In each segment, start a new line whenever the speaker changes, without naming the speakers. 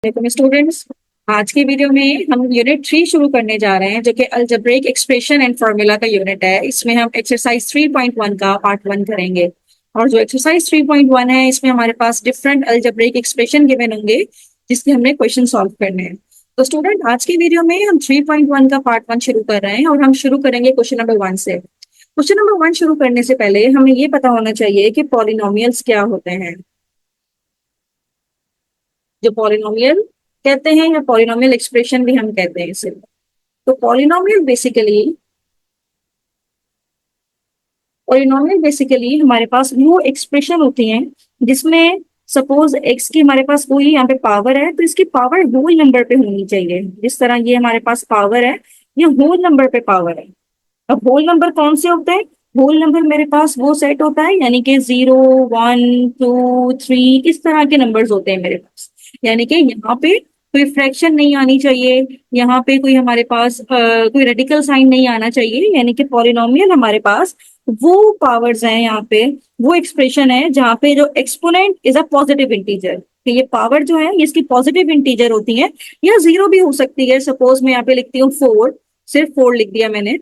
देखो स्टूडेंट्स, आज की वीडियो में हम यूनिट 3 शुरू करने जा रहे हैं जो कि अलजेब्रिक एक्सप्रेशन एंड फार्मूला का यूनिट है। इसमें हम एक्सरसाइज 3.1 का पार्ट 1 करेंगे। और जो एक्सरसाइज 3.1 है इसमें हमारे पास डिफरेंट अलजेब्रिक एक्सप्रेशन गिवन होंगे जिसके हमने क्वेश्चन सॉल्व करने हैं। तो स्टूडेंट, आज की वीडियो में हम 3.1 का पार्ट 1 शुरू कर रहे हैं और हम शुरू करेंगे क्वेश्चन नंबर 1 से। क्वेश्चन नंबर 1 शुरू करने से पहले हमें ये पता होना चाहिए कि पॉलिनोमियल्स क्या होते हैं। जो पॉलिनोमियल कहते हैं या पॉलिनोमियल एक्सप्रेशन भी हम कहते हैं इसे। तो पॉलिनोमियल बेसिकली हमारे पास वो एक्सप्रेशन होती हैं जिसमें सपोज एक्स की हमारे पास कोई यहाँ पे पावर है तो इसकी पावर होल नंबर पे होनी चाहिए। जिस तरह ये हमारे पास पावर है, ये होल नंबर पे पावर है। अब होल नंबर कौन से होते हैं? होल नंबर मेरे पास वो सेट होता है यानी कि 0, 1, 2, 3 इस तरह के नंबर्स होते हैं मेरे पास। यानी कि यहाँ पे कोई फ्रैक्शन नहीं आनी चाहिए, यहाँ पे कोई हमारे पास कोई रेडिकल साइन नहीं आना चाहिए। यानी कि पॉलिनोमियल हमारे पास वो पावर्स हैं, यहाँ पे वो एक्सप्रेशन है जहाँ पे जो exponent is a positive integer. कि ये पावर जो है ये इसकी पॉजिटिव इंटीजर होती है या जीरो भी हो सकती है। सपोज मैं यहाँ पे लिखती हूँ 4, सिर्फ 4 लिख दिया मैंने,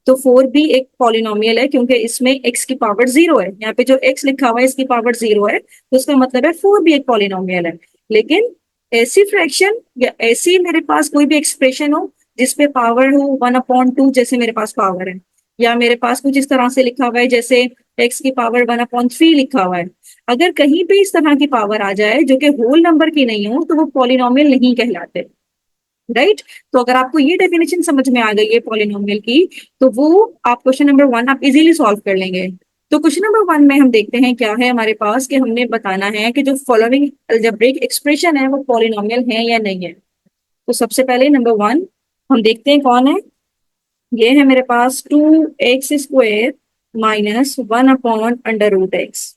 तो 4 भी एक पॉलिनोमियल है क्योंकि इसमें x की पावर 0 है। यहाँ पे जो x लिखा हुआ है इसकी पावर 0 है, तो इसका मतलब है 4 भी एक पॉलिनोमियल है। लेकिन ऐसी फ्रैक्शन या ऐसी मेरे पास कोई भी एक्सप्रेशन हो जिसपे पावर हो 1/2, जैसे मेरे पास पावर है, या मेरे पास कुछ इस तरह से लिखा हुआ है जैसे x की पावर 1/3 लिखा हुआ है। अगर कहीं पे इस तरह की पावर आ जाए जो कि होल नंबर की नहीं हो तो वो पॉलिनोमियल नहीं कहलाते। राइट? तो अगर आपको ये डेफिनेशन समझ में आ गई है पॉलिनोमियल की, तो वो आप क्वेश्चन नंबर 1 आप इजीली सॉल्व कर लेंगे। तो क्वेश्चन नंबर 1 में हम देखते हैं क्या है हमारे पास, कि हमने बताना है कि जो फॉलोइंग अलजेब्रिक एक्सप्रेशन है वो पॉलिनोमियल है या नहीं है। तो सबसे पहले नंबर 1 हम देखते हैं कौन है। ये है मेरे पास 2x² माइनस 1/√x।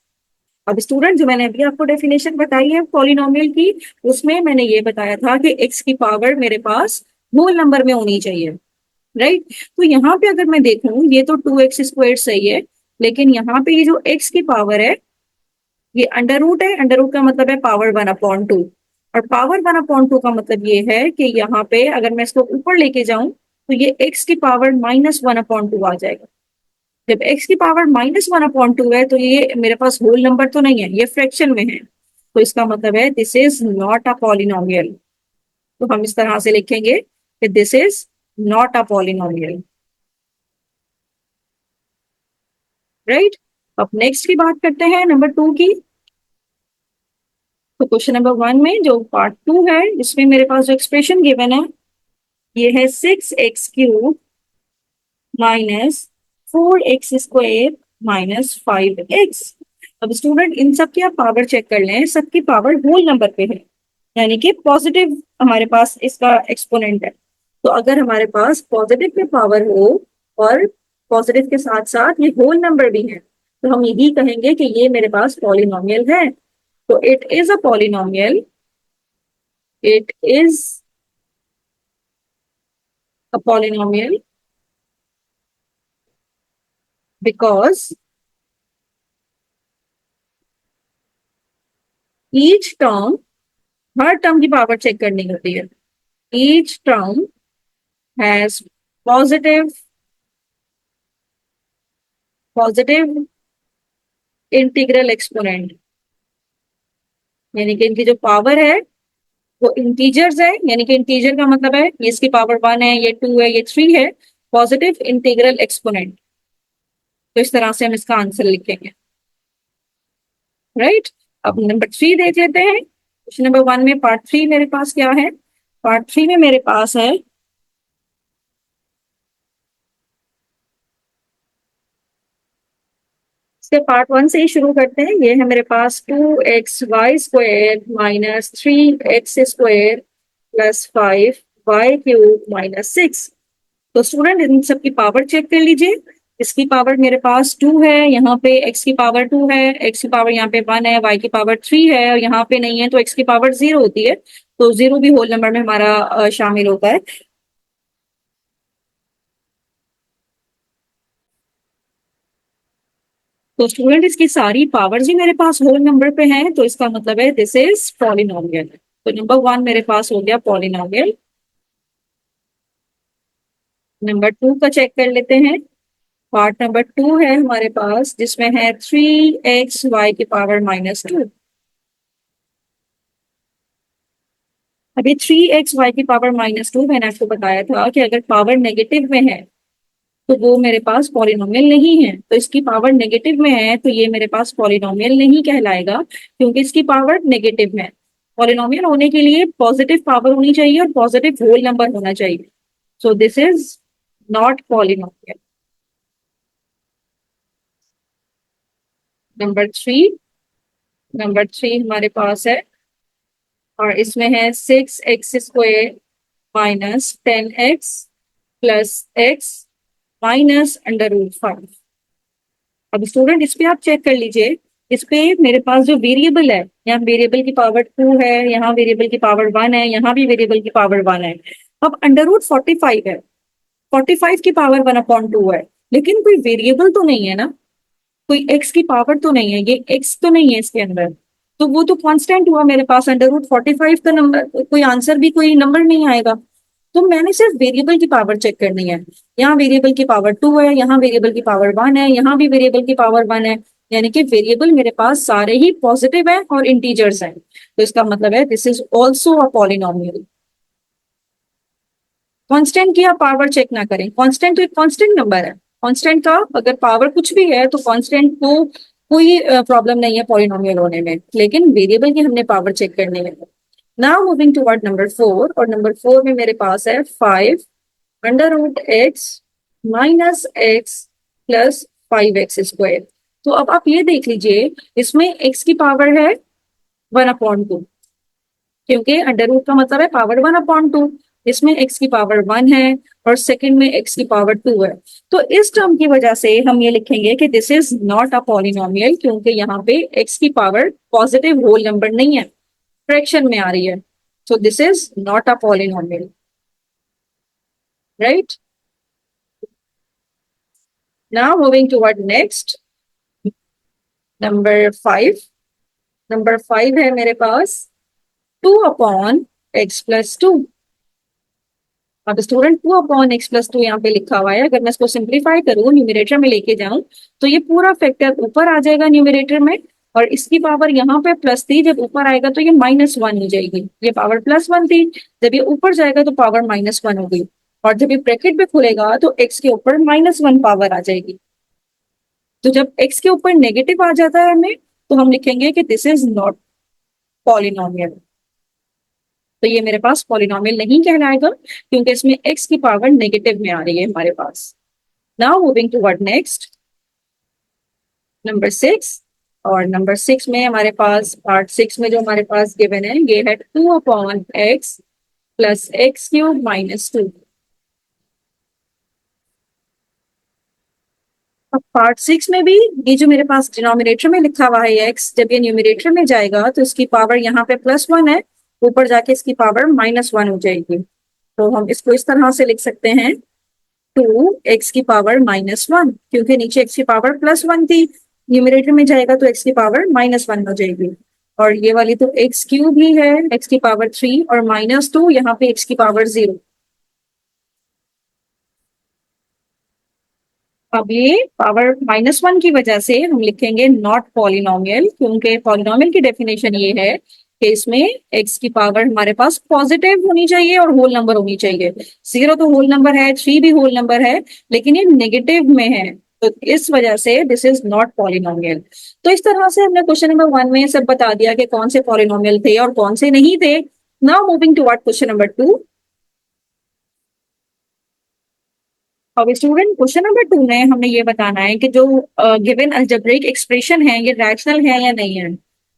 अब स्टूडेंट, जो मैंने अभी आपको डेफिनेशन बताई है पॉलिनोमियल की, उसमें मैंने ये बताया था कि x की पावर मेरे पास होल नंबर में होनी चाहिए। राइट? तो यहाँ पे अगर मैं देखूं, ये तो 2x² सही है, लेकिन यहाँ पे ये जो x की पावर है ये अंडर रूट है। अंडर रूट का मतलब है पावर 1/2, और पावर 1/2 का मतलब ये है कि यहाँ पे अगर मैं इसको ऊपर लेके जाऊं तो ये x की पावर -1/2 आ जाएगा। जब x की पावर -1/2 है तो ये मेरे पास होल नंबर तो नहीं है, ये फ्रैक्शन में है। तो इसका मतलब है this is not a polynomial. तो हम इस तरह से लिखेंगे कि this is not a polynomial. Right? अब नेक्स्ट की बात करते हैं नंबर 2 की। तो क्वेश्चन नंबर 1 में जो पार्ट 2 है इसमें मेरे पास जो एक्सप्रेशन गिवन है ये है 6x³ -4x² -5x। अब स्टूडेंट, इन सब की आप पावर चेक कर लें, सबकी पावर होल नंबर पे है, यानी कि पॉजिटिव हमारे पास इसका एक्सपोनेंट है। तो अगर हमारे पास पॉजिटिव पे पावर हो और पॉजिटिव के साथ साथ ये होल नंबर भी है तो हम यही कहेंगे कि ये मेरे पास पॉलिनोमियल है। तो it is a polynomial, it is a polynomial because each term, her term की पावर चेक करनी होती है, each term has positive positive integral exponent. यानी कि इनकी जो पावर है वो इंटीजर्स है, यानी कि इंटीजर का मतलब है ये इसकी पावर 1 है, ये 2 है, ये 3 है, पॉजिटिव इंटीग्रल एक्सपोनेंट। तो इस तरह से हम इसका आंसर लिखेंगे। राइट? अब नंबर 3 देख लेते हैं। क्वेश्चन नंबर 1 में पार्ट 3 मेरे पास क्या है? पार्ट 3 में मेरे पास है, इसके पार्ट 1 से ही शुरू करते हैं। ये है मेरे पास 2xy² -3x² +5y³ -6। तो स्टूडेंट, इन सब की पावर चेक कर लीजिए। इसकी पावर मेरे पास 2 है, यहाँ पे x की पावर 2 है, x की पावर यहाँ पे 1 है, y की पावर 3 है, और यहाँ पे नहीं है तो x की पावर 0 होती है। तो 0 भी होल नंबर में हमारा शामिल होता है। तो स्टूडेंट, इसकी सारी पावर्स ही मेरे पास होल नंबर पे हैं, तो इसका मतलब है दिस इज पॉलिनोमियल। तो नंबर 1 मेरे पास हो गया पॉलिनोमियल। नंबर 2 का चेक कर लेते हैं। पार्ट नंबर 2 है हमारे पास, जिसमें है 3x y⁻²। अभी 3x y⁻², मैंने आपको बताया था कि अगर पावर नेगेटिव में है तो वो मेरे पास पॉलिनोमियल नहीं है। तो इसकी पावर नेगेटिव में है तो ये मेरे पास पॉलिनोमियल नहीं कहलाएगा, क्योंकि इसकी पावर नेगेटिव में है। पॉलिनोमियल होने के लिए पॉजिटिव पावर होनी चाहिए और पॉजिटिव होल नंबर होना चाहिए। So this is not polynomial. Number 3। Number 3 हमारे पास है, और इसमें है 6x² - 10x + x - √5। अब स्टूडेंट इस पे आप चेक कर लीजिए। इस पे मेरे पास जो वेरिएबल है, यहाँ वेरिएबल की पावर 2 है, यहाँ वेरिएबल की पावर 1 है, यहाँ भी वेरिएबल की पावर 1 है। अब √45 है, 45 की पावर 1/2 है, लेकिन कोई वेरिएबल तो नहीं है ना, कोई एक्स की पावर तो नहीं है, ये एक्स तो नहीं है इसके अंदर। तो वो तो कांस्टेंट हुआ मेरे पास, √45 का नंबर, कोई आंसर भी कोई नंबर नहीं आएगा। तो मैंने सिर्फ वेरिएबल की पावर चेक करनी है। यहाँ वेरिएबल की पावर 2 है, यहाँ वेरिएबल की पावर 1 है, यहाँ भी वेरिएबल की पावर 1 है। यानी कि वेरिएबल मेरे पास सारे ही पॉजिटिव है और इंटीजर्स हैं। तो इसका मतलब है this is also a polynomial. Constant की आप पावर चेक ना करें, कांस्टेंट तो एक कांस्टेंट नंबर है। कांस्टेंट का अगर पावर कुछ भी है तो कांस्टेंट को कोई प्रॉब्लम नहीं है पॉलिनोमियल होने में, लेकिन वेरिएबल की हमने पावर चेक करनी है। नाउ मूविंग टुवर्ड नंबर 4, और नंबर 4 में मेरे पास है 5 √x - x + 5x²। तो अब आप ये देख लीजिए, इसमें x की पावर है 1/2, क्योंकि अंडर रूट का मतलब है पावर 1/2। इसमें x की पावर 1 है और सेकंड में x की पावर 2 है। तो इस टर्म की वजह से हम ये लिखेंगे कि this is not a polynomial, क्योंकि यहाँ पे x की पावर पॉजिटिव होल नंबर नहीं है, फ्रैक्शन में आ रही है। So this is not a polynomial, right. Now moving toward next, number 5। Number 5 है मेरे पास 2/x+2। अब स्टूडेंट 2/x+2 यहाँ पे लिखा हुआ है। अगर मैं इसको सिंप्लीफाई करूँ, न्यूमरेटर में लेके जाऊं, तो ये पूरा फैक्टर ऊपर आ जाएगा न्यूमरेटर में, और इसकी पावर यहाँ पे प्लस थी, जब ऊपर आएगा तो ये -1 हो जाएगी। ये पावर +1 थी, जब ये ऊपर जाएगा तो पावर -1 होगी, और जब ये ब्रैकेट में खुलेगा तो x के ऊपर -1 पावर आ जाएगी। तो जब x के ऊपर नेगेटिव आ जाता है हमें, तो हम लिखेंगे कि दिस इज नॉट पॉलिनोमियल। तो ये मेरे पास पॉलिनोमियल नहीं कहलाएगा, क्योंकि इसमें x की पावर नेगेटिव में आ रही है हमारे पास। Now moving toward next, number 6। और नंबर 6 में हमारे पास, पार्ट 6 में जो हमारे पास गिवन है, ये है 2/x + x³ - 2। अब पार्ट 6 में भी ये जो मेरे पास डिनोमिनेटर में लिखा हुआ है x, जब ये न्यूमरेटर में जाएगा तो इसकी पावर यहाँ पे +1 है, ऊपर जाके इसकी पावर -1 हो जाएगी। तो हम इसको इस तरह से लिख सकते हैं, 2x की पावर -1, क्योंकि नीचे x की पावर +1 थी, न्यूमरेटर में जाएगा तो x की पावर -1 हो जाएगी। और ये वाली तो x³ ही है, x की पावर 3, और -2 यहाँ पे x की पावर 0। अब ये पावर -1 की वजह से हम लिखेंगे नॉट पॉलिनोमियल, क्योंकि पॉलिनोमियल की डेफिनेशन ये है कि इसमें x की पावर हमारे पास पॉजिटिव होनी चाहिए और होल नंबर होनी चाहिए। 0 तो होल नंबर है, 3 भी होल नंबर है, लेकिन ये नेगेटिव में है, तो इस वजह से दिस इज नॉट पॉलिनोमियल। तो इस तरह से हमने क्वेश्चन नंबर 1 में सब बता दिया कि कौन से पॉलिनोमियल थे और कौन से नहीं थे। Now moving toward question number 2। अब स्टूडेंट क्वेश्चन नंबर 2 में हमने ये बताना है कि जो गिवन अलजेब्रिक एक्सप्रेशन है ये रैशनल है या नहीं है।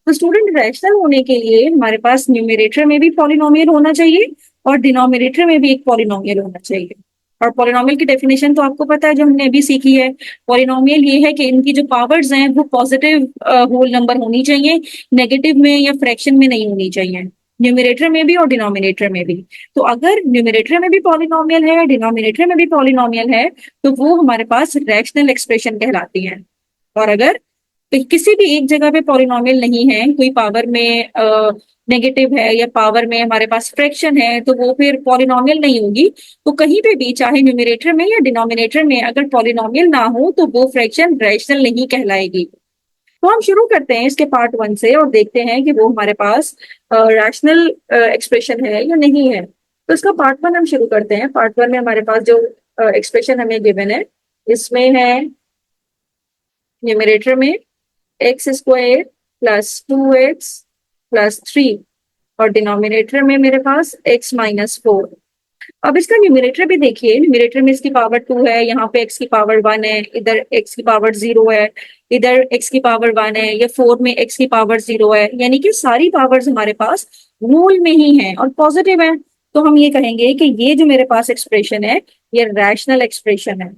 तो स्टूडेंट रैशनल होने के लिए हमारे पास न्यूमरेटर में भी पॉलिनोमियल होना चाहिए और डिनोमिनेटर में भी एक पॉलिनोमियल होना चाहिए। और पॉलिनोमियल की डेफिनेशन तो आपको पता है, जो हमने अभी सीखी है। पॉलिनोमियल ये है कि इनकी जो पावर्स हैं वो पॉजिटिव होल नंबर होनी चाहिए, नेगेटिव में या फ्रैक्शन में नहीं होनी चाहिए, न्यूमरेटर में भी और डिनोमिनेटर में भी। तो अगर न्यूमरेटर में भी पॉलिनोमियल है, डिनोमिनेटर में भी पॉलिनोमियल है, तो वो हमारे पास रैशनल एक्सप्रेशन कहलाती है। और अगर तो किसी भी एक जगह पे पॉलिनोमियल नहीं है, कोई पावर में नेगेटिव है या पावर में हमारे पास फ्रैक्शन है, तो वो फिर पॉलिनोमियल नहीं होगी। तो कहीं पे भी, चाहे न्यूमरेटर में या डिनोमिनेटर में, अगर पॉलिनोमियल ना हो तो वो फ्रैक्शन रैशनल नहीं कहलाएगी। तो हम शुरू करते हैं इसके पार्ट वन से और देखते हैं कि वो हमारे पास रैशनल एक्सप्रेशन है या नहीं है। तो इसका पार्ट वन हम शुरू करते हैं। पार्ट वन में हमारे पास जो एक्सप्रेशन हमें गिवन है, इसमें है न्यूमरेटर में x square plus 2x plus 3, और डिनोमिनेटर में मेरे पास x-4। अब इसका न्यूमरेटर भी देखिए, न्यूमरेटर में इसकी पावर 2 है, यहाँ पे x की पावर 1 है, इधर x की पावर 0 है, इधर x की पावर 1 है, या 4 में x की पावर 0 है, यानी कि सारी पावर्स हमारे पास मूल में ही है और पॉजिटिव है। तो हम ये कहेंगे कि ये जो मेरे पास एक्सप्रेशन है, ये रैशनल एक्सप्रेशन है।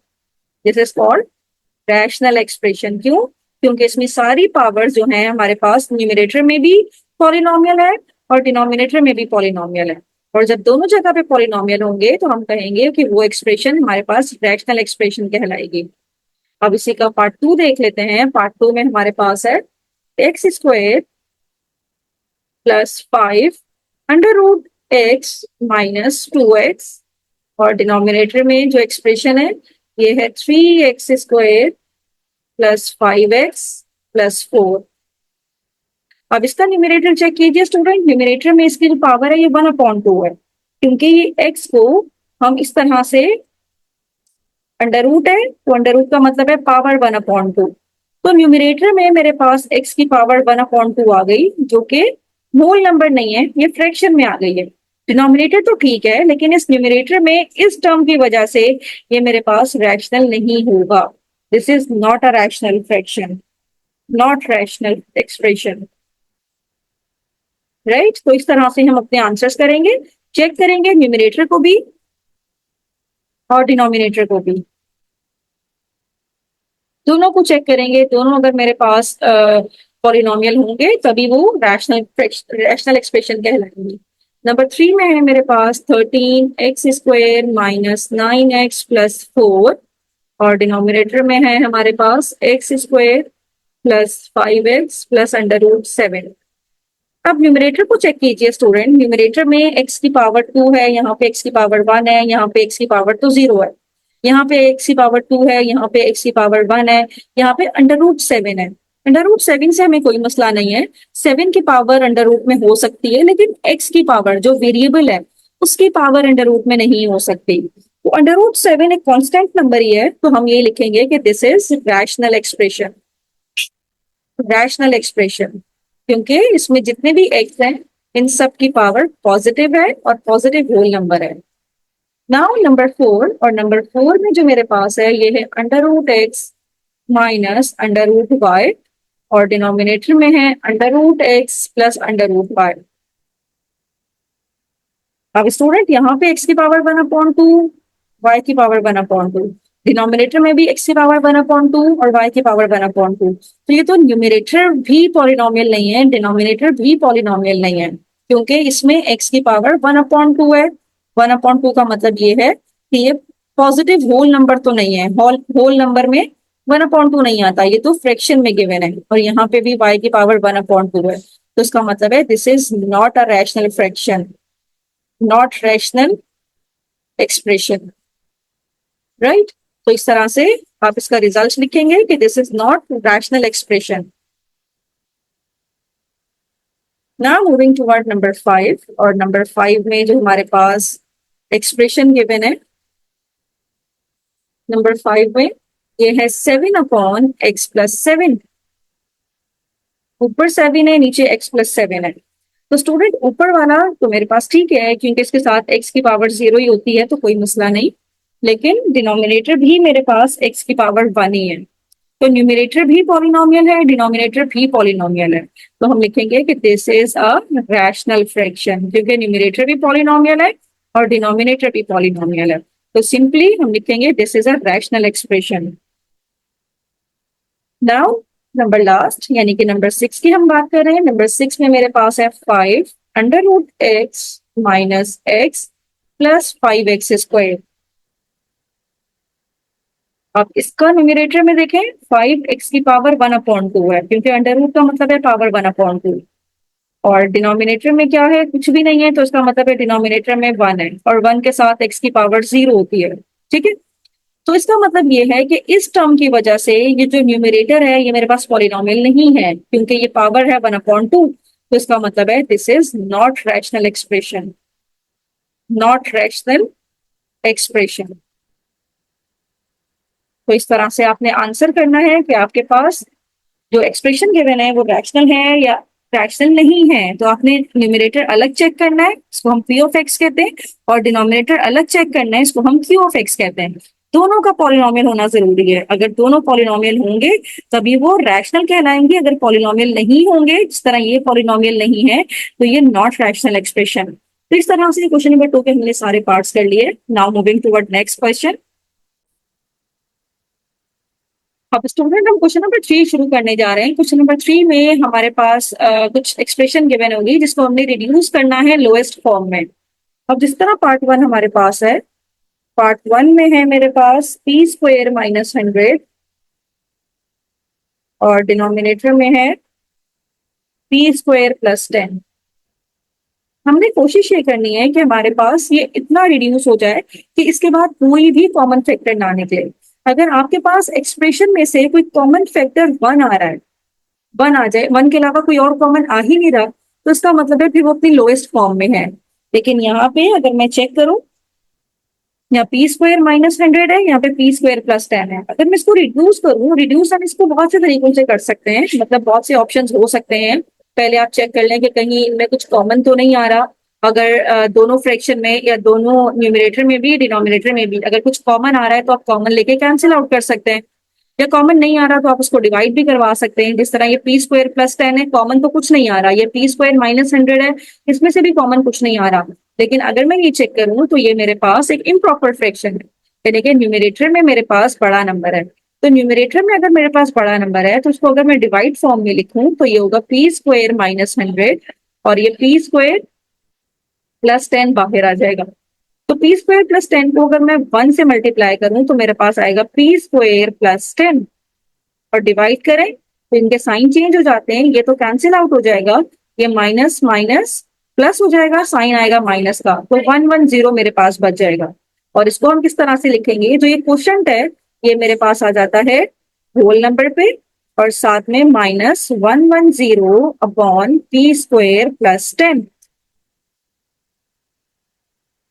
This is called rational expression. क्यों? क्योंकि इसमें सारी पावर्स जो है हमारे पास न्यूमरेटर में भी पॉलिनोमियल है और डिनोमिनेटर में भी पॉलिनोमियल है, और जब दोनों जगह पे पॉलिनोमियल होंगे तो हम कहेंगे कि वो एक्सप्रेशन हमारे पास रैशनल एक्सप्रेशन कहलाएगी। अब इसी का पार्ट टू देख लेते हैं। पार्ट टू में हमारे पास है x square plus 5 under root x minus 2x, और डिनोमिनेटर में जो एक्सप्रेशन है ये है 3x square plus 5x plus 4। अब इसका न्यूमरेटर चेक कीजिए स्टूडेंट। न्यूमरेटर में इसकी जो पावर है ये 1/2 है, क्योंकि ये x को हम इस तरह से, अंडर रूट है तो अंडर रूट का मतलब है पावर 1/2। तो न्यूमरेटर में मेरे पास x की पावर 1/2 आ गई, जो कि होल नंबर नहीं है, ये फ्रैक्शन में आ गई है। डिनोमिनेटर तो ठीक है, लेकिन इस न्यूमरेटर में इस टर्म की वजह से ये मेरे पास रैशनल नहीं होगा। This is not a rational fraction, not rational expression, right. तो इस तरह से हम अपने आंसर्स करेंगे, चेक करेंगे न्यूमरेटर को भी और डिनोमिनेटर को भी, दोनों को चेक करेंगे। दोनों अगर मेरे पास पॉलिनोमियल होंगे तभी वो रैशनल एक्सप्रेशन कहलाएंगे। नंबर 3 में है मेरे पास 13x square minus 9x plus 4, और डिनोमिनेटर में है हमारे पास x square plus 5x plus under root 7। अब न्यूमरेटर को चेक कीजिए स्टूडेंट। न्यूमरेटर में x की पावर 2 है, यहाँ पे x की पावर 1 है, यहाँ पे x की पावर तो 0 है, यहाँ पे x की पावर 2 है, यहाँ पे x की पावर 1 है, यहाँ पे अंडर रूट 7 है। अंडर रूट 7 से हमें कोई मसला नहीं है, 7 की पावर अंडर रूट में हो सकती है, लेकिन x की पावर जो वेरिएबल है उसकी पावर अंडर रूट में नहीं हो सकती। तो अंडर रूट 7 एक कॉन्स्टेंट नंबर ही है, तो हम ये लिखेंगे कि this is rational expression, rational expression, क्योंकि इसमें जितने भी एक्स हैं इन सब की पावर पॉजिटिव है और पॉजिटिव होल नंबर है। नाउ नंबर 4, और नंबर 4 में जो मेरे पास है ये है under root x minus under root y, और डिनोमिनेटर में है under root x plus under root y. अब स्टूडेंट यहाँ पे x की पावर 1/2, y की पावर 1/2, डिनोमिनेटर में भी x की पावर 1/2 और y की पावर 1/2। तो ये तो न्यूमरेटर भी पॉलिनोमियल नहीं है, डिनोमिनेटर भी पॉलिनोमियल नहीं है, क्योंकि इसमें x की पावर 1/2 है। 1/2 का मतलब ये है कि ये पॉजिटिव होल नंबर तो नहीं है, होल नंबर में 1/2 नहीं आता, ये तो फ्रैक्शन में गिवन है, और यहाँ पे भी y की पावर 1/2 है। तो इसका मतलब है this is not a rational fraction, not rational expression, right. तो इस तरह से आप इसका रिजल्ट लिखेंगे कि this is not rational expression. Now moving toward number 5, और नंबर 5 में जो हमारे पास एक्सप्रेशन गिवन है नंबर 5 में, ये है 7/x+7। ऊपर 7 है, नीचे x+7 है। तो स्टूडेंट ऊपर वाला तो मेरे पास ठीक है, क्योंकि इसके साथ x की पावर 0 ही होती है, तो कोई मसला नहीं, लेकिन डिनोमिनेटर भी मेरे पास x की पावर 1 ही है। तो न्यूमरेटर भी पॉलिनोमियल है, डिनोमिनेटर भी पॉलिनोमियल है, तो हम लिखेंगे कि this is a rational fraction, क्योंकि न्यूमरेटर भी पॉलिनोमियल है और डिनोमिनेटर भी पॉलिनोमियल है। तो सिंपली हम लिखेंगे this is a rational expression. Now number last, यानी कि नंबर 6 की हम बात कर रहे हैं। नंबर 6 में मेरे पास है 5 under root x minus x plus 5x square. अब इसका न्यूमरेटर में देखें 5x की पावर 1/2 है, क्योंकि अंडर रूट का मतलब है पावर 1/2, और डिनोमिनेटर में क्या है, कुछ भी नहीं है, तो इसका मतलब है डिनोमिनेटर में 1 है, और 1 के साथ x की पावर 0 होती है। ठीक है, तो इसका मतलब ये है कि इस टर्म की वजह से ये जो न्यूमरेटर है ये मेरे पास पॉलिनोमियल नहीं है, क्योंकि ये पावर है 1/2। तो इसका मतलब है this is not rational expression, not rational expression. तो इस तरह से आपने आंसर करना है कि आपके पास जो एक्सप्रेशन गिवन है वो रैशनल है या रैशनल नहीं है। तो आपने न्यूमरेटर अलग चेक करना है, इसको हम पी ऑफ एक्स कहते हैं, और डिनोमिनेटर अलग चेक करना है, इसको हम क्यू ऑफ एक्स कहते हैं। दोनों का पॉलिनोमियल होना जरूरी है। अगर दोनों पॉलिनोमियल होंगे तभी वो रैशनल कहलाएंगे। अगर पॉलिनोमियल नहीं होंगे, जिस तरह ये पॉलिनोमियल नहीं है, तो ये नॉट रैशनल एक्सप्रेशन। तो इस तरह से क्वेश्चन नंबर 2 के हमने सारे पार्ट्स कर लिए। Now moving toward next question. अब स्टूडेंट हम क्वेश्चन नंबर 3 शुरू करने जा रहे हैं। क्वेश्चन नंबर 3 में हमारे पास कुछ एक्सप्रेशन गिवन होगी जिसको हमने रिड्यूस करना है लोएस्ट फॉर्म में। अब जिस तरह पार्ट 1 हमारे पास है, पार्ट 1 में है मेरे पास पी स्क्वेयर माइनस 100, और डिनोमिनेटर में है पी स्क्वेयर प्लस 10। हमने कोशिश ये करनी है कि हमारे पास ये इतना रिड्यूस हो जाए कि इसके बाद कोई भी कॉमन फैक्टर ना निकले। अगर आपके पास एक्सप्रेशन में से कोई कॉमन फैक्टर 1 आ रहा है, 1 आ जाए, 1 के अलावा कोई और कॉमन आ ही नहीं रहा, तो इसका मतलब है फिर वो अपनी लोएस्ट फॉर्म में है। लेकिन यहाँ पे अगर मैं चेक करूं, यहाँ पी स्क्वायर माइनस 100 है, यहाँ पे पी स्क्वायर प्लस 10 है। अगर मैं इसको रिड्यूस करूं, रिड्यूस हम इसको बहुत से तरीकों से कर सकते हैं, मतलब बहुत से ऑप्शंस हो सकते हैं। पहले आप चेक कर लें कि कहीं इनमें कुछ कॉमन तो नहीं आ रहा। अगर दोनों फ्रैक्शन में या दोनों न्यूमरेटर में भी डिनोमिनेटर में भी अगर कुछ कॉमन आ रहा है तो आप कॉमन लेके कैंसिल आउट कर सकते हैं। या कॉमन नहीं आ रहा तो आप उसको डिवाइड भी करवा सकते हैं। जिस तरह ये पी स्क्वायर प्लस 10 है, कॉमन तो कुछ नहीं आ रहा। ये पी स्क्वायर माइनस 100 है, इसमें से भी कॉमन कुछ नहीं आ रहा। लेकिन अगर मैं ये चेक करूं तो ये मेरे पास एक इम्प्रॉपर फ्रैक्शन है, यानी कि न्यूमरेटर में मेरे पास बड़ा नंबर है। तो न्यूमरेटर में अगर मेरे पास बड़ा नंबर है तो उसको अगर मैं डिवाइड फॉर्म में लिखूं तो ये होगा पी स्क्वायर माइनस 100, और ये पी स्क्वायर प्लस 10 बाहर आ जाएगा। तो पी स्क्वायर प्लस 10 को अगर मैं 1 से मल्टीप्लाई करूं तो मेरे पास आएगा पी स्क्वायर प्लस 10, और डिवाइड करें तो इनके साइन चेंज हो जाते हैं, ये तो कैंसिल आउट हो जाएगा, ये माइनस माइनस प्लस हो जाएगा, साइन आएगा माइनस का, तो 110 मेरे पास बच जाएगा। और इसको हम किस तरह से लिखेंगे, जो ये क्वोशंट है ये मेरे पास आ जाता है होल नंबर पे, और साथ में -110 अपॉन पी स्क्वायर प्लस 10।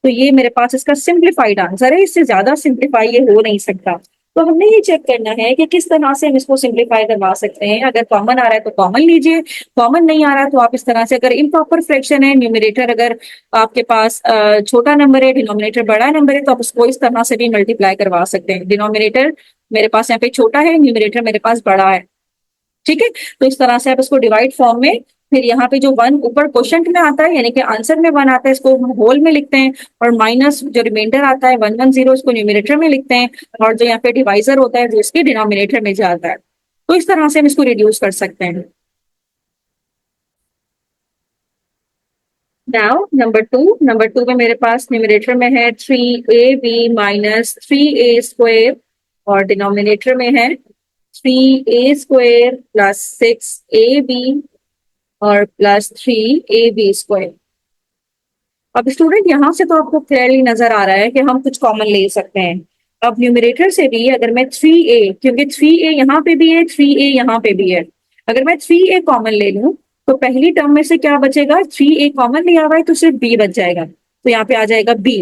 तो ये मेरे पास इसका सिंप्लीफाइड आंसर है, इससे ज्यादा सिंप्लीफाई ये हो नहीं सकता। तो हमने ये चेक करना है कि किस तरह से हम इसको सिंप्लीफाई करवा सकते हैं। अगर कॉमन आ रहा है तो कॉमन लीजिए, कॉमन नहीं आ रहा तो आप इस तरह से, अगर इम्प्रॉपर फ्रैक्शन है, न्यूमरेटर अगर आपके पास छोटा नंबर है, डिनोमिनेटर बड़ा नंबर है, तो आप उसको इस तरह से भी मल्टीप्लाई करवा सकते हैं। डिनोमिनेटर मेरे पास यहाँ पे छोटा है, न्यूमरेटर मेरे पास बड़ा है। ठीक है, तो इस तरह से आप इसको डिवाइड फॉर्म में, फिर यहाँ पे जो 1 ऊपर क्वोशंट में आता है, यानी कि आंसर में 1 आता है, इसको हम होल में लिखते हैं, और माइनस जो रिमाइंडर आता है 110 इसको न्यूमरेटर में लिखते हैं, और जो यहाँ पे डिवाइजर होता है वो इसके डिनोमिनेटर में जाता है। तो इस तरह से हम इसको रिड्यूस कर सकते हैं। नाउ नंबर 2 में मेरे पास न्यूमरेटर में है 3ab माइनस 3a² और डिनोमिनेटर में है 3a² प्लस 6ab और प्लस 3ab²। अब स्टूडेंट यहाँ से तो आपको क्लियरली नजर आ रहा है कि हम कुछ कॉमन ले सकते हैं। अब न्यूमरेटर से भी अगर मैं 3a, क्योंकि 3a यहाँ पे भी है, 3a यहाँ पे भी है, अगर मैं 3a कॉमन ले लूं तो पहली टर्म में से क्या बचेगा, 3a कॉमन लिया हुआ है तो सिर्फ b बच जाएगा, तो यहाँ पे आ जाएगा b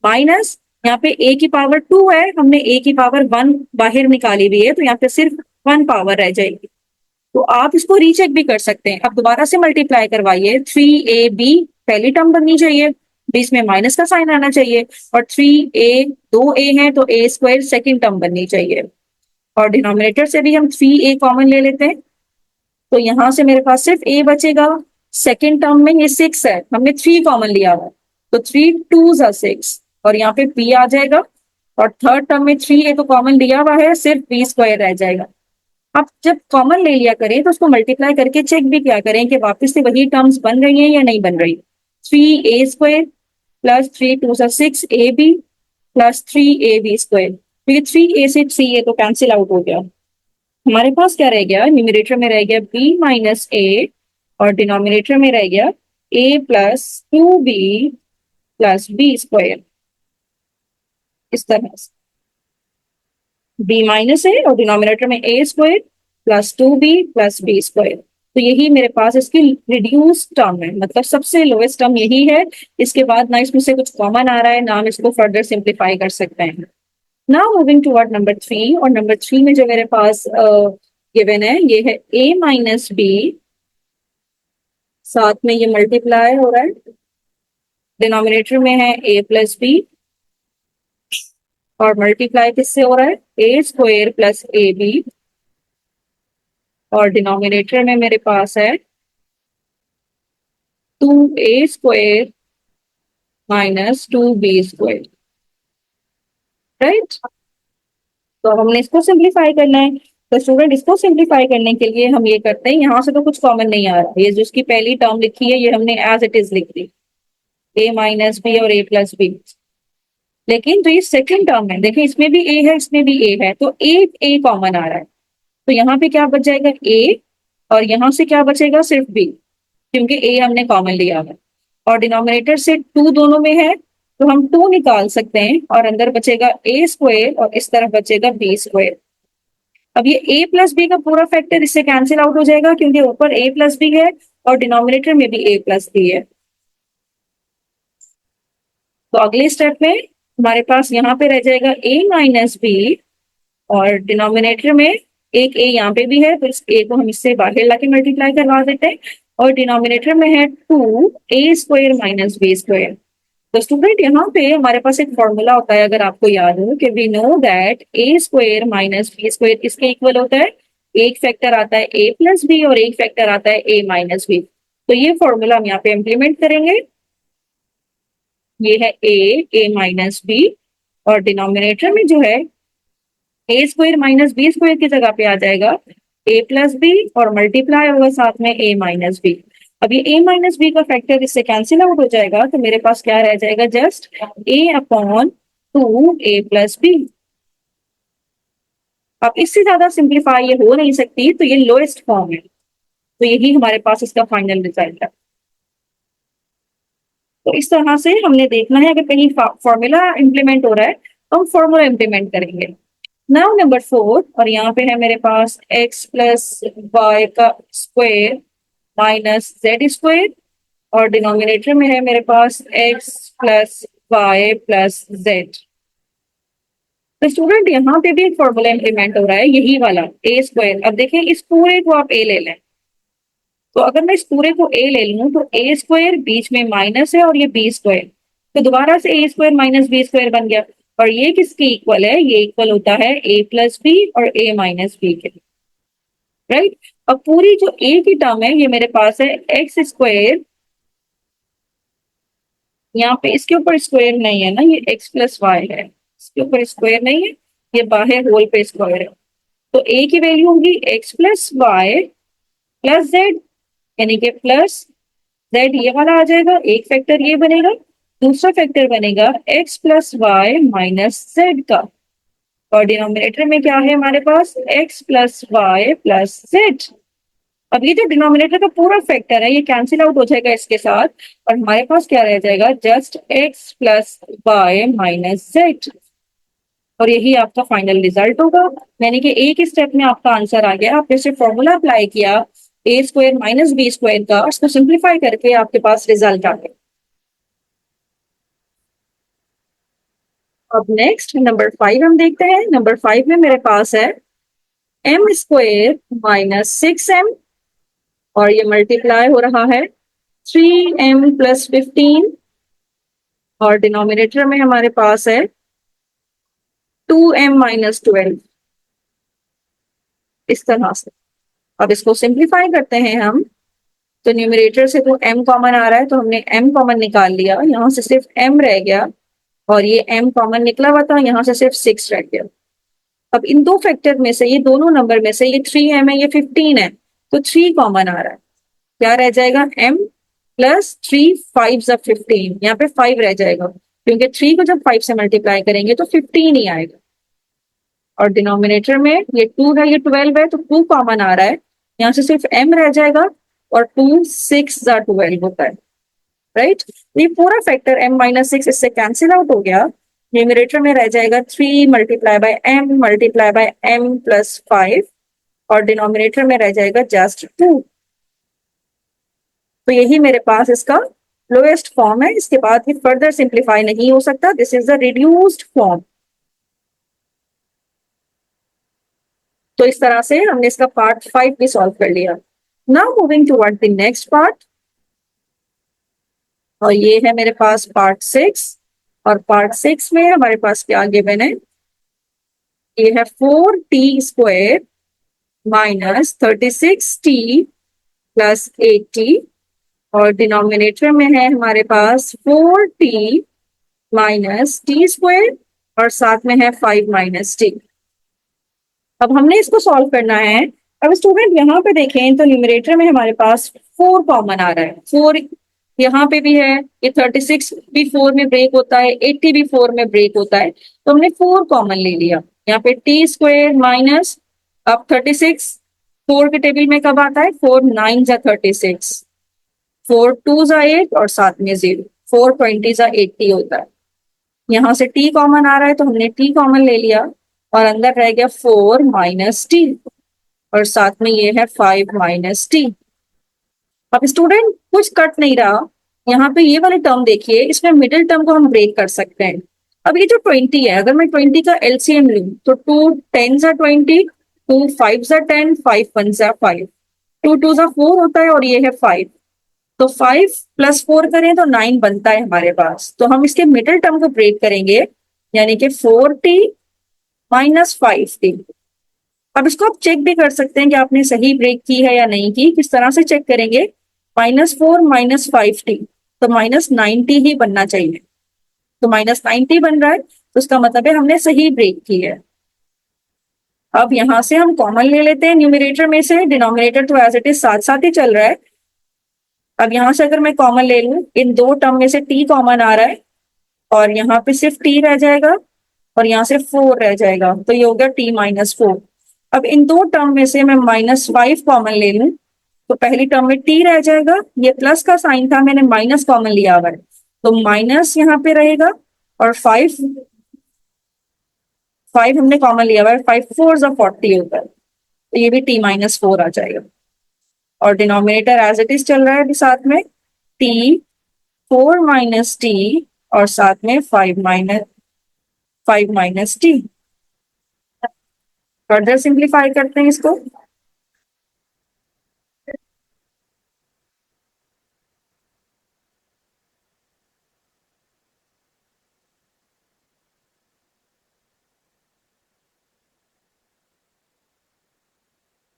माइनस, यहाँ पे a की पावर 2 है, हमने a की पावर 1 बाहर निकाली हुई है, तो यहाँ पे सिर्फ 1 पावर रह जाएगी। तो आप इसको रीचेक भी कर सकते हैं। अब दोबारा से मल्टीप्लाई करवाइए, 3ab पहली टर्म बननी चाहिए, बीच में माइनस का साइन आना चाहिए, और 3a 2a है तो a² सेकेंड टर्म बननी चाहिए। और डिनोमिनेटर से भी हम 3a कॉमन ले लेते हैं, तो यहां से मेरे पास सिर्फ a बचेगा। सेकेंड टर्म में ये 6 है, हमने 3 कॉमन लिया हुआ, तो 3 2s are 6, और यहाँ पे p आ जाएगा। और थर्ड टर्म में 3a तो कॉमन लिया हुआ है, सिर्फ b² रह जाएगा। आप जब कॉमन ले लिया करें तो उसको मल्टीप्लाई करके चेक भी क्या करें कि वापस से वही टर्म्स बन रही हैं या नहीं बन रही। 3a² plus 3 2 6ab plus 3ab², तो ये 3a से 3a तो कैंसिल आउट हो गया। हमारे पास क्या रह गया, न्यूमरेटर में रह गया b माइनस ए, और डिनोमिनेटर में रह गया a plus 2b plus b square. इस तरह से b माइनस ए और डिनोमिनेटर में a square plus 2b plus b square. तो यही मेरे पास इसकी रिड्यूस टर्म है, मतलब सबसे लोएस्ट टर्म यही है। इसके बाद ना इसमें से कुछ कॉमन आ रहा है, ना हम इसको फर्दर सिंप्लीफाई कर सकते हैं। नाउ मूविंग टुवर्ड नंबर 3, और नंबर 3 में जो मेरे पास गिवन है ये है a माइनस बी, साथ में ये मल्टीप्लाई हो रहा है, डिनोमिनेटर में है a प्लस बी, और मल्टीप्लाई किससे हो रहा है, ए स्क्वायर प्लस ए बी, और डिनोमिनेटर में मेरे पास है 2a square minus 2b square. Right, तो हमने इसको सिंप्लीफाई करना है। तो स्टूडेंट इसको सिंप्लीफाई करने के लिए हम ये करते हैं, यहाँ से तो कुछ कॉमन नहीं आ रहा, ये जो उसकी पहली टर्म लिखी है ये हमने एज इट इज लिख दी, a माइनस बी और a प्लस बी। लेकिन जो ये सेकंड टर्म है, देखिए इसमें भी a है इसमें भी a है, तो एक a कॉमन आ रहा है, तो यहाँ पे क्या बच जाएगा a, और यहाँ से क्या बचेगा, सिर्फ b, क्योंकि a हमने कॉमन लिया है। और डिनोमिनेटर से 2 दोनों में है, तो हम 2 निकाल सकते हैं, और अंदर बचेगा a स्क्वायर और इस तरफ बचेगा b स्क्वायर। अब ये a प्लस बी का पूरा फैक्टर इससे कैंसिल आउट हो जाएगा, क्योंकि ऊपर a प्लस बी है और डिनोमिनेटर में भी a प्लस बी है। तो अगले स्टेप में हमारे पास यहाँ पे रह जाएगा a माइनस बी, और डिनोमिनेटर में एक a यहाँ पे भी है, तो इस a को हम इससे बाहर लाके मल्टीप्लाई करवा देते हैं, और डिनोमिनेटर में है 2a square minus b square. तो स्टूडेंट यहाँ पे हमारे पास एक फॉर्मूला होता है, अगर आपको याद हो, कि we know that a square minus b square किसके इक्वल होता है, एक फैक्टर आता है a प्लस बी और एक फैक्टर आता है a माइनस बी। तो ये फॉर्मूला हम यहाँ पे इम्प्लीमेंट करेंगे, ये है a माइनस बी, और डिनोमिनेटर में जो है a square minus b square की जगह पे आ जाएगा a प्लस बी, और मल्टीप्लाई होगा साथ में a माइनस बी। अब ये a माइनस बी का फैक्टर इससे कैंसिल आउट हो जाएगा, तो मेरे पास क्या रह जाएगा, just a upon 2a plus b. अब इससे ज्यादा सिंप्लीफाई ये हो नहीं सकती, तो ये लोएस्ट फॉर्म है, तो यही हमारे पास इसका फाइनल रिजल्ट है। तो इस तरह से हमने देखना है, अगर कहीं फॉर्मूला इंप्लीमेंट हो रहा है तो हम फॉर्मूला इंप्लीमेंट करेंगे। नाउ नंबर 4, और यहाँ पे है मेरे पास x प्लस वाई का स्क्वायर माइनस जेड स्क्वायर, और डिनोमिनेटर में है मेरे पास x plus y plus z. तो स्टूडेंट यहाँ पे भी एक फॉर्मूला इंप्लीमेंट हो रहा है, यही वाला a स्क्वायर। अब देखें इस पूरे को आप a ले लें, तो अगर मैं इस पूरे को a ले लूं तो a स्क्वायर बीच में माइनस है और ये b स्क्वायर, तो दोबारा से a square minus b square बन गया। और ये किसके इक्वल है, ये इक्वल होता है a प्लस बी और a माइनस बी के। राइट, अब पूरी जो a की टर्म है ये मेरे पास है एक्स स्क्वायर, यहाँ पे इसके ऊपर स्क्वायर नहीं है ना, ये x प्लस वाई है, इसके ऊपर स्क्वायर नहीं है, ये बाहर होल पे स्क्वायर है। तो a की वैल्यू होगी x plus y plus z, यानी कि प्लस जेड ये वाला आ जाएगा, एक फैक्टर ये बनेगा, दूसरा फैक्टर बनेगा x plus y minus z का, और डिनोमिनेटर में क्या है हमारे पास, x plus y plus z. अब ये जो डिनोमिनेटर का पूरा फैक्टर है ये कैंसिल आउट हो जाएगा इसके साथ, और हमारे पास क्या रह जाएगा, just x plus y minus z, और यही आपका फाइनल रिजल्ट होगा। यानी कि एक ही स्टेप में आपका आंसर आ गया, आपने सिर्फ फॉर्मूला अप्लाई किया a square minus b square का, उसको सिंप्लीफाई करके आपके पास रिजल्ट आ गया। अब नेक्स्ट नंबर 5 हम देखते हैं। नंबर 5 में मेरे पास है एम स्क्वायर माइनस 6m, और ये मल्टीप्लाई हो रहा है 3m प्लस 15, और डिनोमिनेटर में हमारे पास है 2m माइनस 12। इस तरह से अब इसको सिंप्लीफाई करते हैं हम, तो न्यूमरेटर से तो m कॉमन आ रहा है, तो हमने m कॉमन निकाल लिया, यहाँ से सिर्फ m रह गया, और ये m कॉमन निकला हुआ था, यहाँ से सिर्फ 6 रह गया। अब इन दो फैक्टर में से, ये दोनों नंबर में से, ये 3m है ये 15 है, तो 3 कॉमन आ रहा है, क्या रह जाएगा, m प्लस 3 5 15, यहाँ पे 5 रह जाएगा, क्योंकि 3 को जब 5 से मल्टीप्लाई करेंगे तो 15 ही आएगा। और डिनोमिनेटर में ये 2 है, ये 12 है, तो 2 कॉमन आ रहा है, यहाँ से सिर्फ m रह जाएगा और 2 6 जा 12 होता है, राइट। ये पूरा फैक्टर m माइनस 6 इससे कैंसिल आउट हो गया। न्यूमरेटर में रह जाएगा 3 मल्टीप्लाई बाय m प्लस 5 और डिनोमिनेटर में रह जाएगा जस्ट 2। तो यही मेरे पास इसका लोएस्ट फॉर्म है, इसके बाद ये फर्दर सिंप्लीफाई नहीं हो सकता। This is the reduced form. तो इस तरह से हमने इसका पार्ट 5 भी सॉल्व कर लिया। Now moving toward the next part, और ये है मेरे पास पार्ट 6। और पार्ट 6 में हमारे पास क्या गिवन है, ये है 4t² माइनस 36t प्लस 80 और डिनोमिनेटर में है हमारे पास 4t माइनस t² और साथ में है 5 माइनस t। अब हमने इसको सॉल्व करना है। अब स्टूडेंट यहाँ पे देखें तो न्यूमरेटर में हमारे पास 4 कॉमन आ रहा है, 4 यहाँ पे भी है, ये 36 भी 4 में ब्रेक होता है, 80 भी 4 में ब्रेक होता है, तो हमने 4 कॉमन ले लिया। यहाँ पे t² माइनस, अब 36 4 के टेबल में कब आता है, 4 9 जा 36, 4 2 जा 8 और साथ में 0, 4 20 जा 80 होता है। यहाँ से t कॉमन आ रहा है तो हमने t कॉमन ले लिया और अंदर रह गया 4 माइनस t और साथ में ये है 5 माइनस t। अब स्टूडेंट कुछ कट नहीं रहा, यहाँ पे ये वाले टर्म देखिए, इसमें मिडिल टर्म को हम ब्रेक कर सकते हैं। अब ये जो 20 है, अगर मैं 20 का एलसीएम लूं तो 2 10 जा 20, 2 5 जा 10, 5 1 जा 5, 2 2 जा 4 होता है और ये है 5, तो 5 प्लस 4 करें तो 9 बनता है हमारे पास। तो हम इसके मिडिल टर्म को ब्रेक करेंगे, यानी कि 4t माइनस 5t। अब इसको आप चेक भी कर सकते हैं कि आपने सही ब्रेक की है या नहीं की। किस तरह से चेक करेंगे, -4 माइनस 5t, तो -90 ही बनना चाहिए, तो -90 बन रहा है, तो इसका मतलब है हमने सही ब्रेक की है। अब यहां से हम कॉमन ले लेते हैं न्यूमरेटर में से, डिनोमिनेटर तो एज इट इज साथ साथ ही चल रहा है। अब यहां से अगर मैं कॉमन ले लूं, इन दो टर्म में से t कॉमन आ रहा है और यहाँ पे सिर्फ t रह जाएगा और यहाँ से 4 रह जाएगा, तो ये हो गया t माइनस 4। अब इन दो टर्म में से मैं -5 कॉमन ले लूं तो पहली टर्म में t रह जाएगा, ये प्लस का साइन था, मैंने माइनस कॉमन लिया हुआ है, तो माइनस यहाँ पे रहेगा और 5 हमने कॉमन लिया हुआ है, 5 4 40 होता है, तो ये भी t माइनस 4 आ जाएगा। और डिनोमिनेटर एज इट इज चल रहा है अभी साथ में, t 4 माइनस t और साथ में 5 माइनस t। फर्दर सिंप्लीफाई करते हैं इसको।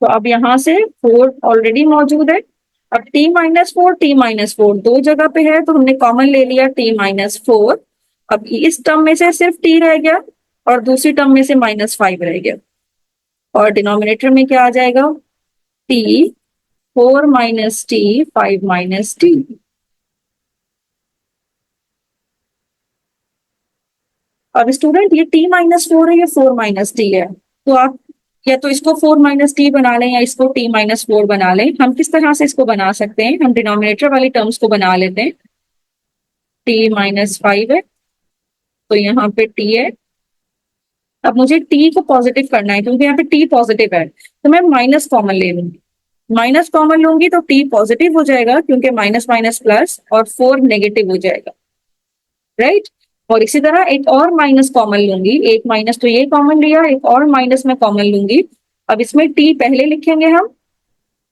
तो अब यहाँ से 4 ऑलरेडी मौजूद है, अब t-4 दो जगह पे है तो हमने कॉमन ले लिया t-4। अब इस टर्म में से सिर्फ t रह गया और दूसरी टर्म में से -5 रह गया, और डिनोमिनेटर में क्या आ जाएगा, t 4 minus t 5 minus t। अब स्टूडेंट ये t-4 है, ये 4 माइनस t है, तो आप या तो इसको 4 माइनस t बना लें या इसको t-4 बना लें। हम किस तरह से इसको बना सकते हैं, हम डिनोमिनेटर वाली टर्म्स को बना लेते हैं। t-5 है तो यहाँ पे t है, अब मुझे t को पॉजिटिव करना है क्योंकि यहाँ पे t पॉजिटिव है, तो मैं माइनस कॉमन ले लूंगी। माइनस कॉमन लूंगी तो t पॉजिटिव हो जाएगा क्योंकि माइनस माइनस प्लस, और 4 नेगेटिव हो जाएगा, राइट। और इसी तरह एक और माइनस कॉमन लूंगी, एक माइनस तो ये कॉमन लिया, एक और माइनस में कॉमन लूंगी। अब इसमें t पहले लिखेंगे हम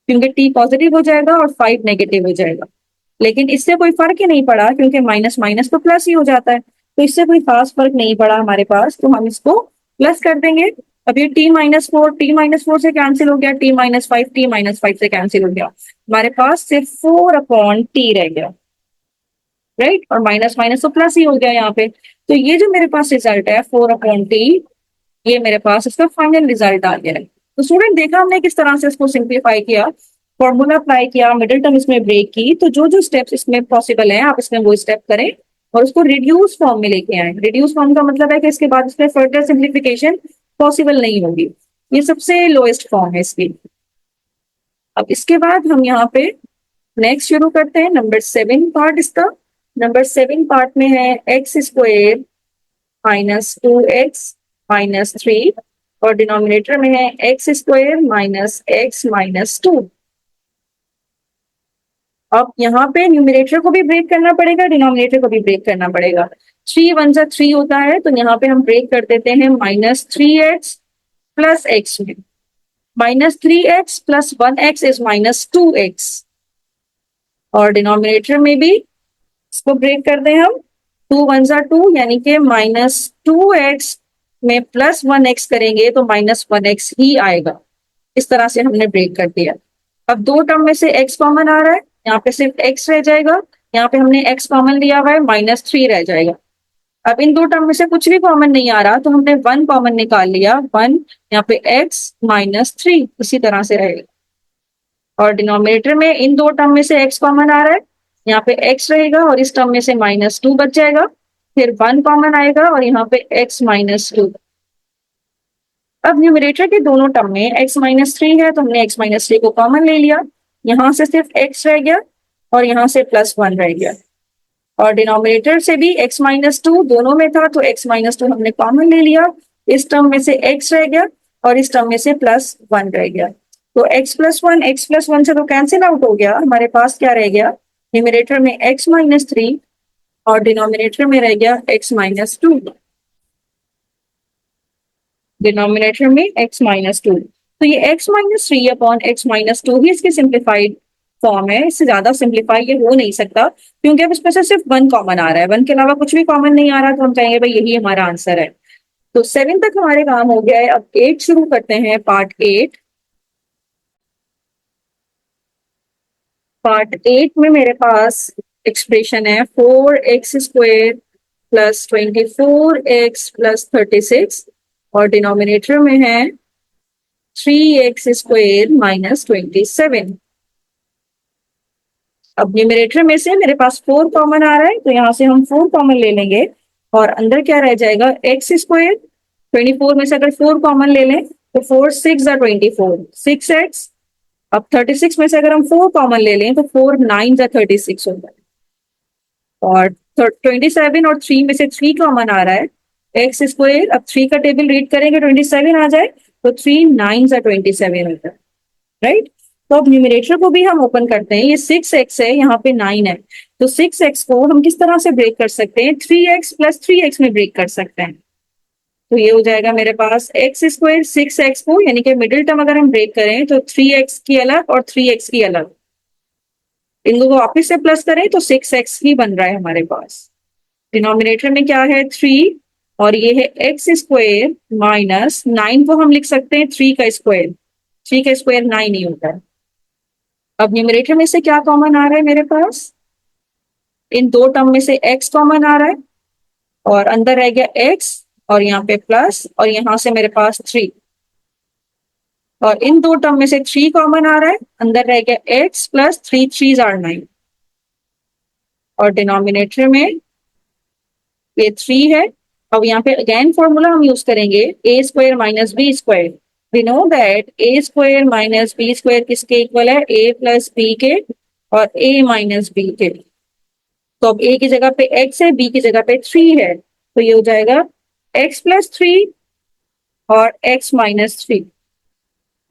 क्योंकि t पॉजिटिव हो जाएगा और 5 नेगेटिव हो जाएगा, लेकिन इससे कोई फर्क ही नहीं पड़ा क्योंकि माइनस माइनस तो प्लस ही हो जाता है, तो इससे कोई खास फर्क नहीं पड़ा हमारे पास, तो हम इसको प्लस कर देंगे। अब ये t-4 से कैंसिल हो गया, t-5 से कैंसिल हो गया, हमारे पास सिर्फ 4/t रह गया, राइट। और माइनस माइनस तो प्लस ही हो गया यहाँ पे, तो ये जो मेरे पास रिजल्ट है 4/t, ये मेरे पास इसका फाइनल रिजल्ट आ गया है। तो स्टूडेंट देखा हमने किस तरह से इसको सिंप्लीफाई किया, फॉर्मूला अप्लाई किया, मिडिल टर्म इसमें ब्रेक की, तो जो जो स्टेप्स इसमें पॉसिबल है आप इसमें वो स्टेप करें और उसको रिड्यूस फॉर्म में लेके आए। रिड्यूस फॉर्म का मतलब है कि इसके बाद इसमें फर्दर सिंप्लीफिकेशन पॉसिबल नहीं होगी। ये सबसे लोएस्ट फॉर्म है इसकी। अब इसके बाद हम यहाँ पे नेक्स्ट शुरू करते हैं नंबर 7 पार्ट इसका। नंबर 7 पार्ट में है x square minus 2x minus 3 और डिनोमिनेटर में है x square minus x minus 2। अब यहाँ पे न्यूमिनेटर को भी ब्रेक करना पड़ेगा, डिनोमिनेटर को भी ब्रेक करना पड़ेगा। 3 1 जा 3 होता है, तो यहाँ पे हम ब्रेक कर देते हैं माइनस 3x प्लस एक्स में। Minus 3x plus 1x is minus 2x। और डिनोमिनेटर में भी इसको ब्रेक कर दें हम, 2 1 जा 2 यानी कि माइनस 2x में प्लस 1x करेंगे तो माइनस 1x ही आएगा। इस तरह से हमने ब्रेक कर दिया। अब दो टर्म में से x कॉमन आ रहा है, यहाँ पे सिर्फ x रह जाएगा। यहाँ पे हमने x कॉमन लिया हुआ है, माइनस 3 रह जाएगा। अब इन दो टर्म में से कुछ भी कॉमन नहीं आ रहा, तो हमने 1 कॉमन निकाल लिया, 1 यहाँ पे x माइनस 3 इसी तरह से रहेगा। और डिनोमिनेटर में इन दो टर्म में से x कॉमन आ रहा है, यहाँ पे x रहेगा और इस टर्म में से माइनस 2 बच जाएगा। फिर 1 कॉमन आएगा और यहाँ पे x माइनस 2। अब न्यूमरेटर के दोनों टर्म में x माइनस 3 है, तो हमने x माइनस 3 को कॉमन ले लिया। यहाँ से सिर्फ x रह गया और यहाँ से प्लस 1 रह गया। और डिनोमिनेटर से भी x माइनस 2 दोनों में था, तो x माइनस 2 हमने कॉमन ले लिया। इस टर्म में से x रह गया और इस टर्म में से प्लस 1 रह गया। तो x प्लस 1 से तो कैंसिल आउट हो गया। हमारे पास क्या रह गया, न्यूमरेटर में x माइनस 3 और डिनोमिनेटर में रह गया x माइनस 2। डिनोमिनेटर में x माइनस 2, तो ये x minus 3 upon x minus 2 ही इसकी सिंप्लीफाइड फॉर्म है। इससे ज्यादा सिंप्लीफाई ये हो नहीं सकता, क्योंकि अब इसमें से सिर्फ 1 कॉमन आ रहा है, 1 के अलावा कुछ भी कॉमन नहीं आ रहा, तो हम कहेंगे भाई यही हमारा आंसर है। तो 7 तक हमारे काम हो गया है। अब 8 शुरू करते हैं, पार्ट 8। पार्ट 8 में मेरे पास एक्सप्रेशन है 4x square plus 24x plus 36 और डिनोमिनेटर में है 3x स्क्वायर माइनस 27। अब न्यूमरेटर में से मेरे पास 4 कॉमन आ रहा है, तो यहाँ से हम 4 कॉमन ले लेंगे और अंदर क्या रह जाएगा, एक्स स्क्वायर। 24 में से अगर 4 कॉमन ले लें तो 4 6 जा 24, 6x। अब 36 में से अगर हम 4 कॉमन ले लें तो 4 9 जा 36 होता है। और 27 और 3 में से 3 कॉमन आ रहा है, एक्स स्क्वायर। अब 3 का टेबल रीड करेंगे 27 आ जाए, तो 3 9 जा 27 होता है, राइट। तो अब न्यूमरेटर को भी हम ओपन करते हैं। ये 6x है, यहाँ पे 9 है, तो 6x को हम किस तरह से ब्रेक कर सकते हैं, 3x प्लस 3x में ब्रेक कर सकते हैं। तो ये हो जाएगा मेरे पास एक्स स्क्वायर 6x को, यानी कि मिडिल टर्म अगर हम ब्रेक करें तो 3x की अलग और 3x की अलग, इन दोनों वापिस से प्लस करें तो 6x ही बन रहा है हमारे पास। डिनोमिनेटर में क्या है, 3 और ये है एक्स स्क्वायर माइनस 9 को हम लिख सकते हैं 3 का स्क्वायर। 3 का स्क्वायर 9 ही होता है। अब न्यूमरेटर में से क्या कॉमन आ रहा है मेरे पास, इन दो टर्म में से x कॉमन आ रहा है और अंदर रह गया x और यहाँ पे प्लस और यहाँ से मेरे पास 3। और इन दो टर्म में से 3 कॉमन आ रहा है, अंदर रह गया x प्लस 3 3 आर 9। और डिनोमिनेटर में ये 3 है। अब यहाँ पे अगेन फॉर्मूला हम यूज करेंगे a square minus b square. We know that a square minus b square किसके इक्वल है, a प्लस बी के और a माइनस बी के। तो अब a की जगह पे x है, b की जगह पे 3 है, तो ये हो जाएगा x प्लस 3 और x माइनस 3।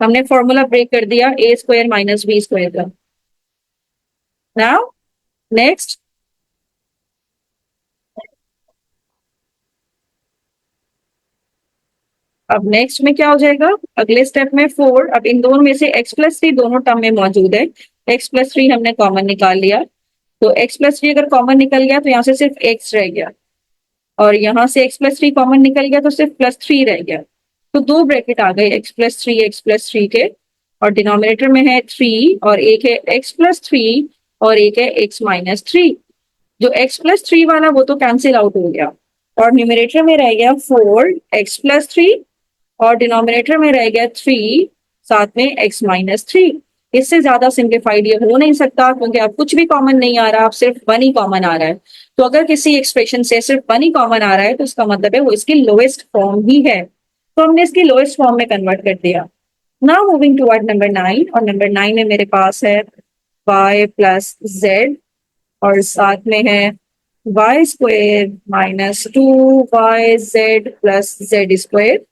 हमने फॉर्मूला ब्रेक कर दिया a square minus b square का। नाउ नेक्स्ट, अब नेक्स्ट में क्या हो जाएगा, अगले स्टेप में 4। अब इन दोनों में से x प्लस 3 दोनों टर्म में मौजूद है, x प्लस 3 हमने कॉमन निकाल लिया। तो x प्लस 3 अगर कॉमन निकल गया तो यहाँ से सिर्फ x रह गया और यहाँ से x प्लस 3 कॉमन निकल गया तो सिर्फ प्लस 3 रह गया। तो दो ब्रैकेट आ गए x प्लस 3 के, और डिनोमिनेटर में है 3 और एक है x प्लस 3 और एक है x माइनस 3। जो x प्लस 3 वाला वो तो कैंसिल आउट हो गया और न्यूमरेटर में रह गया 4 x प्लस 3 और डिनोमिनेटर में रह गया 3 साथ में x माइनस 3। इससे ज्यादा सिंप्लीफाइड ये हो नहीं सकता, क्योंकि अब कुछ भी कॉमन नहीं आ रहा, अब सिर्फ 1 ही कॉमन आ रहा है। तो अगर किसी एक्सप्रेशन से सिर्फ 1 ही कॉमन आ रहा है तो इसका मतलब है वो इसकी लोएस्ट फॉर्म ही है। तो हमने इसकी लोएस्ट फॉर्म में कन्वर्ट कर दिया। नाउ मूविंग टुवर्ड नंबर 9, और नंबर 9 में मेरे पास है y प्लस जेड, और साथ में है y square minus 2yz plus z square,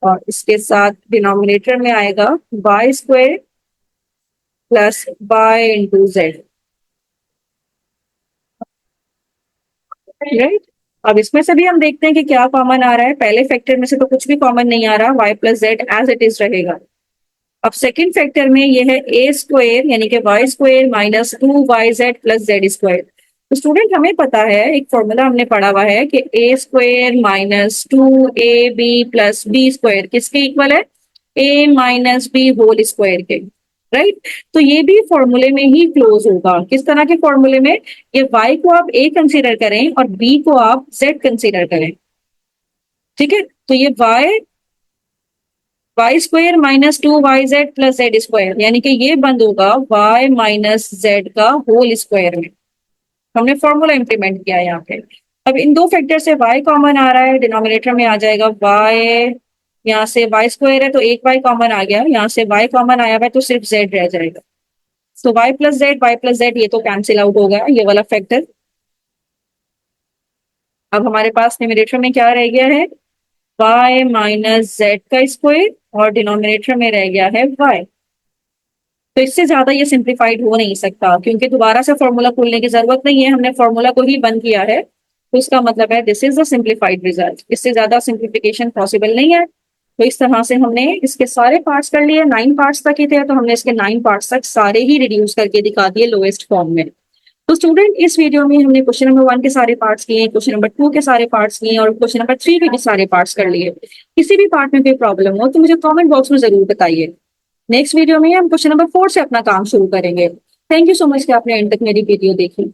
और इसके साथ डिनोमिनेटर में आएगा y square plus y into z, right. अब इसमें से भी हम देखते हैं कि क्या कॉमन आ रहा है। पहले फैक्टर में से तो कुछ भी कॉमन नहीं आ रहा, y plus z as it is रहेगा। अब सेकंड फैक्टर में ये है ए स्क्वायर यानी कि y square minus 2yz plus z square. तो स्टूडेंट हमें पता है, एक फॉर्मूला हमने पढ़ा हुआ है कि a square minus 2ab plus b square किसके इक्वल है, a minus b whole square के, राइट। तो ये भी फॉर्मूले में ही क्लोज होगा। किस तरह के फॉर्मूले में, ये y को आप a कंसीडर करें और b को आप z कंसीडर करें, ठीक है। तो ये y square minus 2yz plus z square, यानी कि ये बंद होगा y माइनस जेड का होल स्क्वायर में। हमने फॉर्मूला इंप्लीमेंट किया है यहाँ पे। अब इन दो फैक्टर से y कॉमन आ रहा है, डिनोमिनेटर में आ जाएगा y, यहाँ से y स्क्वायर है तो एक y कॉमन आ गया, यहाँ से y कॉमन आया हुआ है तो सिर्फ z रह जाएगा। तो y प्लस जेड ये तो कैंसिल आउट हो गया, ये वाला फैक्टर। अब हमारे पास न्यूमरेटर में क्या रह गया है, y माइनस जेड का स्क्वायर, और डिनोमिनेटर में रह गया है y। तो इससे ज्यादा ये सिंप्लीफाइड हो नहीं सकता, क्योंकि दोबारा से फॉर्मूला खोलने की जरूरत नहीं है, हमने फॉर्मूला को ही बंद किया है। तो इसका मतलब है this is the simplified result. इससे ज्यादा सिंप्लीफिकेशन पॉसिबल नहीं है। तो इस तरह से हमने इसके सारे पार्ट्स कर लिए, 9 पार्ट्स तक ही थे, तो हमने इसके 9 पार्ट्स तक सारे ही रिड्यूस करके दिखा दिए लोएस्ट फॉर्म में। तो स्टूडेंट इस वीडियो में हमने क्वेश्चन नंबर 1 के सारे पार्ट्स किए, क्वेश्चन नंबर 2 के सारे पार्ट्स किए, और क्वेश्चन नंबर 3 के भी सारे पार्ट्स कर लिए। किसी भी पार्ट में कोई प्रॉब्लम हो तो मुझे कमेंट बॉक्स में जरूर बताइए। नेक्स्ट वीडियो में हम क्वेश्चन नंबर 4 से अपना काम शुरू करेंगे। थैंक यू सो मच कि आपने एंड तक मेरी वीडियो देखी।